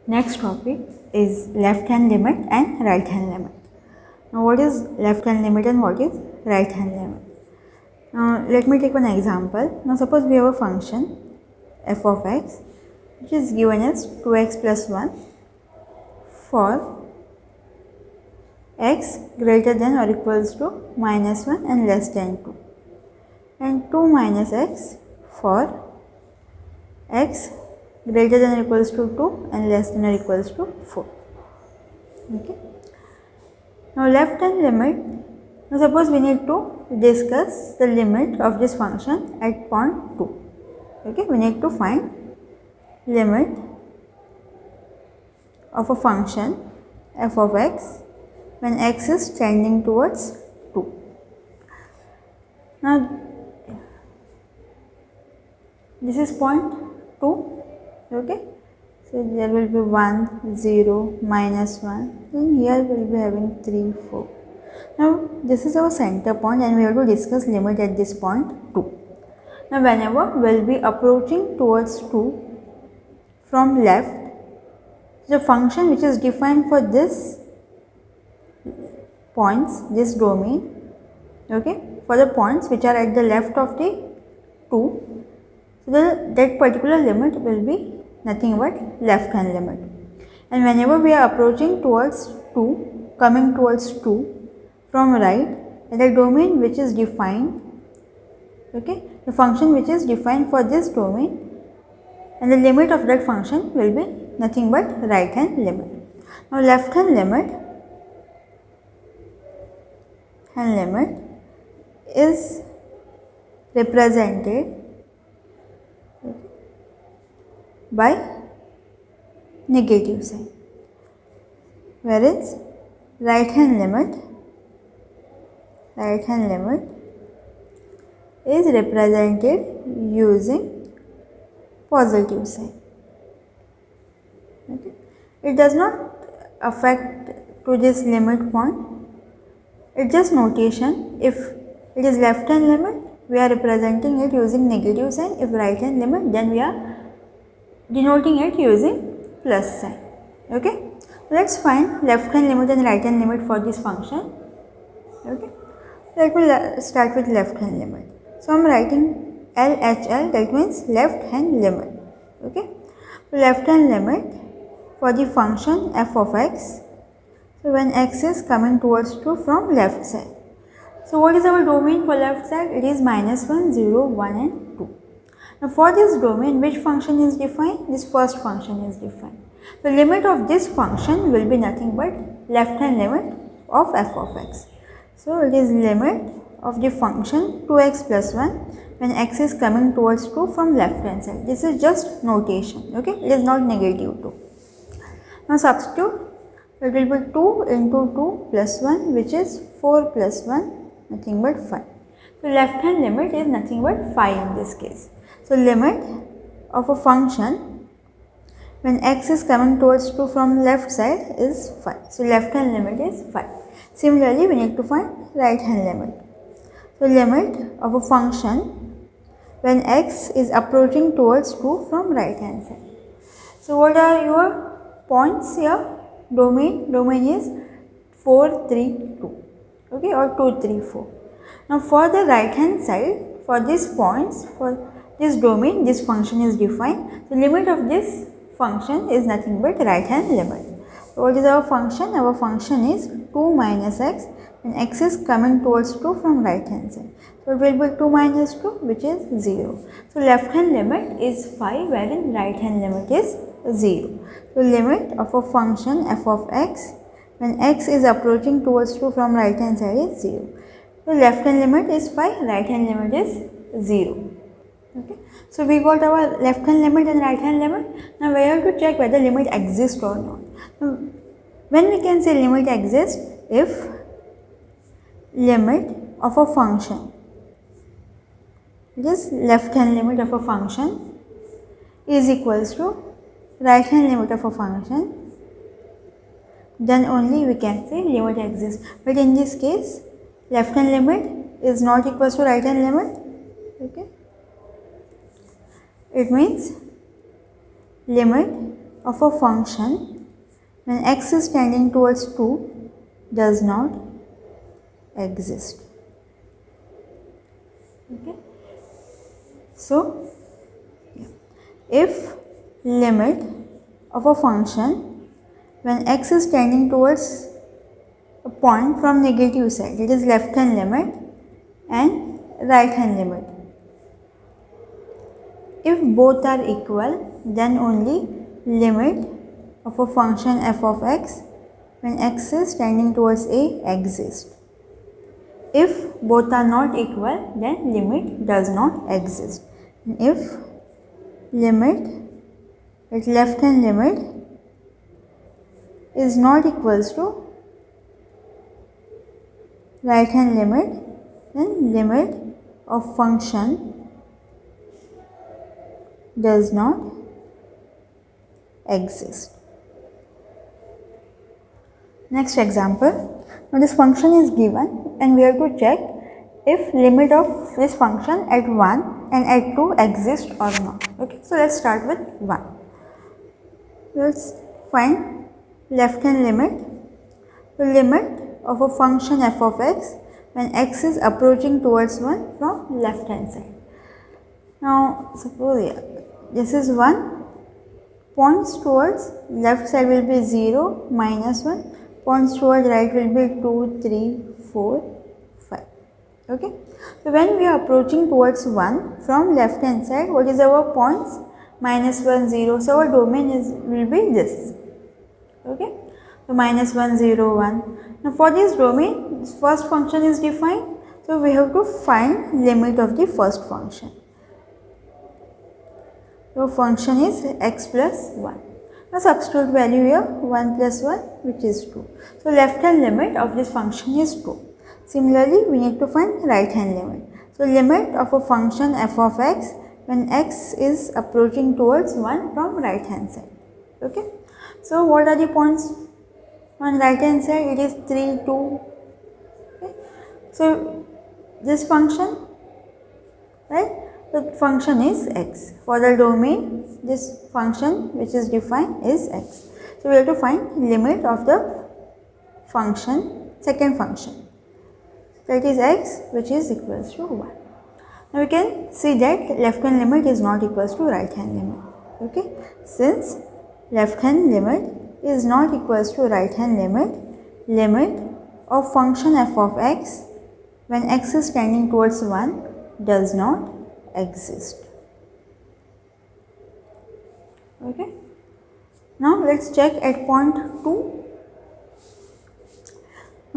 Next topic is left hand limit and right hand limit. Now what is left hand limit and what is right hand limit? Now let me take one example. Now suppose we have a function f of x which is given as 2x plus 1 for x greater than or equals to minus 1 and less than 2, and 2 minus x for x greater than or equals to 2 and less than or equals to 4. Okay. Now left hand limit. Now suppose we need to discuss the limit of this function at point 2. Okay, we need to find limit of a function f of x when x is tending towards 2. Now this is point 2. Okay, so there will be 1, 0, minus 1, then here we will be having 3, 4. Now this is our center point and we have to discuss limit at this point 2. Now whenever we will be approaching towards 2 from left, the function which is defined for this points, this domain, okay, for the points which are at the left of the 2, so that particular limit will be nothing but left hand limit. And whenever we are approaching towards 2, coming towards 2 from right, and the domain which is defined, okay, the function which is defined for this domain, and the limit of that function will be nothing but right hand limit. Now left hand limit is represented by negative sign, whereas right hand limit is represented using positive sign. Okay. It does not affect to this limit point. It's just notation. If it is left hand limit, we are representing it using negative sign. If right hand limit, then we are denoting it using plus sign. Okay. Let's find left hand limit and right hand limit for this function. Okay. Let me start with left hand limit. So I am writing LHL, that means left hand limit. Okay. Left hand limit for the function f of x. So when x is coming towards 2 from left side. So what is our domain for left side? It is minus 1, 0, 1 and 2. Now for this domain, which function is defined? This first function is defined. The limit of this function will be nothing but left hand limit of f of x. So it is limit of the function 2x plus 1 when x is coming towards 2 from left hand side. This is just notation. Okay, it is not negative 2. Now substitute. It will be 2 into 2 plus 1, which is 4 plus 1, nothing but 5. So left hand limit is nothing but 5 in this case. So limit of a function when x is coming towards 2 from left side is 5. So left hand limit is 5. Similarly, we need to find right hand limit. So limit of a function when x is approaching towards 2 from right hand side. So what are your points here? Domain is 4, 3, 2. Okay, or 2, 3, 4. Now for the right hand side, for these points, for this domain, this function is defined. The limit of this function is nothing but right hand limit. So what is our function? Our function is 2 minus x and x is coming towards 2 from right hand side. So it will be 2 minus 2, which is 0. So left hand limit is 5 wherein right hand limit is 0. So limit of a function f of x when x is approaching towards 2 from right hand side is 0. So left hand limit is 5, right hand limit is 0. Okay. So we got our left hand limit and right hand limit. Now we have to check whether limit exists or not. Now, when we can say limit exists? If limit of a function, this left hand limit of a function is equals to right hand limit of a function, then only we can say limit exists. But in this case, left hand limit is not equals to right hand limit. Okay. It means limit of a function when x is tending towards 2 does not exist. Okay. So, if limit of a function when x is tending towards a point from negative side, it is left hand limit and right hand limit. If both are equal, then only limit of a function f of x when x is tending towards a exists. If both are not equal, then limit does not exist. And if limit, its left hand limit is not equals to right hand limit, then limit of function does not exist. Next example. Now this function is given and we have to check if limit of this function at 1 and at 2 exist or not. Okay, so let's start with 1. Let's find left hand limit. The limit of a function f of x when x is approaching towards 1 from left hand side. Now suppose this is 1, points towards left side will be 0, minus 1, points towards right will be 2, 3, 4, 5. Okay. So when we are approaching towards 1 from left hand side, what is our points? Minus 1, 0. So our domain will be this. Okay. So minus 1, 0, 1. Now for this domain, this first function is defined. So we have to find limit of the first function. So function is x plus 1. Now substitute value here 1 plus 1, which is 2. So left hand limit of this function is 2. Similarly, we need to find right hand limit. So limit of a function f of x when x is approaching towards 1 from right hand side. Okay. So what are the points on right hand side? It is 3, 2. Okay. So this function, right? The function is x. For the domain, this function which is defined is x. So we have to find limit of the function, second function. That is x, which is equals to 1. Now we can see that left hand limit is not equals to right hand limit. Okay. Since left hand limit is not equals to right hand limit, limit of function f of x when x is tending towards 1 does not exist. Okay. Now let's check at point 2.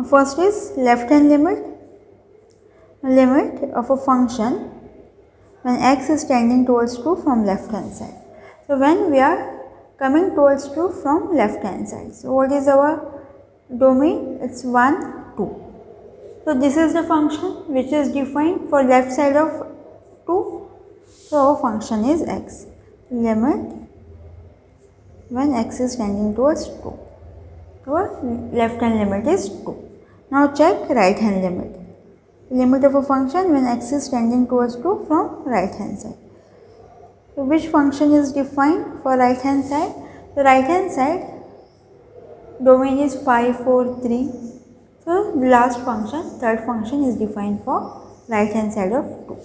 First is left hand limit. Limit of a function when x is tending towards 2 from left hand side. So when we are coming towards 2 from left hand side. So what is our domain? It's 1, 2. So this is the function which is defined for left side of 2. So our function is x. Limit when x is tending towards 2. Our left hand limit is 2. Now check right hand limit. Limit of a function when x is tending towards 2 from right hand side. So which function is defined for right hand side? The right hand side domain is 5, 4, 3. So the last function, third function is defined for right hand side of 2.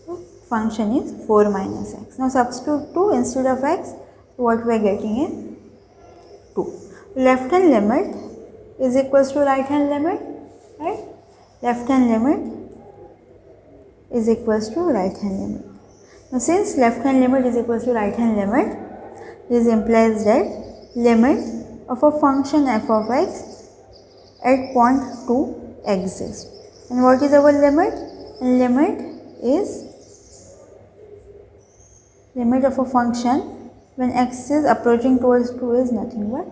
So function is 4 minus x. Now substitute 2 instead of x. So what we are getting is 2. Left hand limit is equals to right hand limit, right? Left hand limit is equals to right hand limit. Now since left hand limit is equals to right hand limit, this implies that limit of a function f of x at point 2 exists. And what is our limit? And limit is limit of a function when x is approaching towards 2 is nothing but